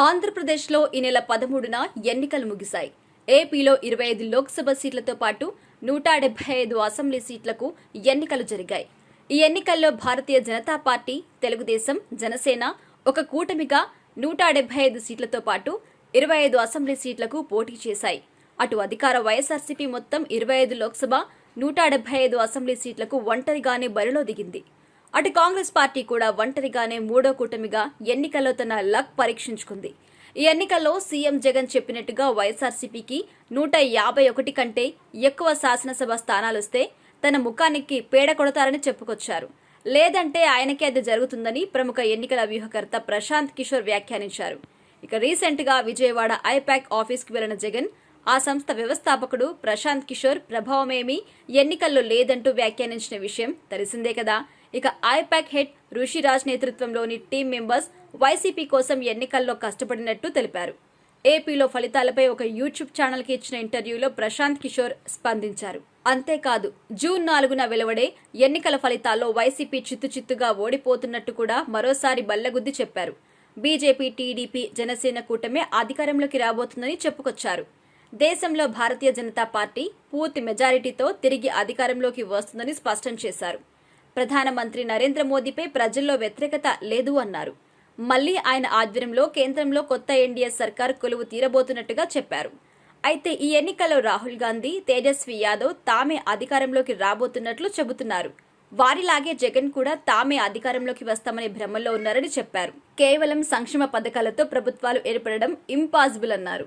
ఆంధ్రప్రదేశ్లో ఈ నెల 13న ఎన్నికలు ముగిశాయి. ఏపీలో 25 లోక్సభ సీట్లతో పాటు 175 అసెంబ్లీ సీట్లకు ఎన్నికలు జరిగాయి. ఈ ఎన్నికల్లో భారతీయ జనతా పార్టీ, తెలుగుదేశం, జనసేన ఒక కూటమిగా 175 సీట్లతో పాటు 25 అసెంబ్లీ సీట్లకు పోటీ చేశాయి. అటు అధికార వైఎస్ఆర్సీపీ మొత్తం 25 లోక్సభ, 175 అసెంబ్లీ సీట్లకు ఒంటరిగానే బరిలో దిగింది. అటు కాంగ్రెస్ పార్టీ కూడా ఒంటరిగానే మూడో కూటమిగా ఎన్నికల్లో తన లక్ పరీక్షించుకుంది. ఈ ఎన్నికల్లో సీఎం జగన్ చెప్పినట్టుగా వైఎస్ఆర్సీపీకి 151 కంటే ఎక్కువ శాసనసభ స్థానాలొస్తే తన ముఖానికి పేడ కొడతారని చెప్పుకొచ్చారు. లేదంటే ఆయనకే అది జరుగుతుందని ప్రముఖ ఎన్నికల వ్యూహకర్త ప్రశాంత్ కిషోర్ వ్యాఖ్యానించారు. ఇక రీసెంట్ గా విజయవాడ ఐపాక్ ఆఫీస్కి వెళ్లిన జగన్ ఆ సంస్థ వ్యవస్థాపకుడు ప్రశాంత్ కిషోర్ ప్రభావమేమీ ఎన్నికల్లో లేదంటూ వ్యాఖ్యానించిన విషయం తెలిసిందే కదా. ఇక ఐపాక్ హెడ్ రుషిరాజ్ నేతృత్వంలోని టీం మెంబర్స్ వైసీపీ కోసం ఎన్నికల్లో కష్టపడినట్టు తెలిపారు. ఏపీలో ఫలితాలపై ఒక యూట్యూబ్ ఛానల్కి ఇచ్చిన ఇంటర్వ్యూలో ప్రశాంత్ కిషోర్ స్పందించారు. అంతేకాదు, జూన్ 4న వెలువడే ఎన్నికల ఫలితాల్లో వైసీపీ చిత్తుచిత్తుగా ఓడిపోతున్నట్టు కూడా మరోసారి బల్లగుద్ది చెప్పారు. బీజేపీ, టీడీపీ, జనసేన కూటమే అధికారంలోకి రాబోతుందని చెప్పుకొచ్చారు. దేశంలో భారతీయ జనతా పార్టీ పూర్తి మెజారిటీతో తిరిగి అధికారంలోకి వస్తుందని స్పష్టం చేశారు. ప్రధానమంత్రి నరేంద్ర మోదీపై ప్రజల్లో వ్యతిరేకత లేదు అన్నారు. మళ్లీ ఆయన ఆధ్వర్యంలో కేంద్రంలో కొత్త ఎన్డీఏ సర్కార్ కొలువు తీరబోతున్నట్టుగా చెప్పారు. అయితే ఈ ఎన్నికల్లో రాహుల్ గాంధీ, తేజస్వి యాదవ్ తామే అధికారంలోకి రాబోతున్నట్లు చెబుతున్నారు. వారిలాగే జగన్ కూడా తామే అధికారంలోకి వస్తామనే భ్రమల్లో ఉన్నారని చెప్పారు. కేవలం సంక్షేమ పథకాలతో ప్రభుత్వాలు ఏర్పడడం ఇంపాసిబుల్ అన్నారు.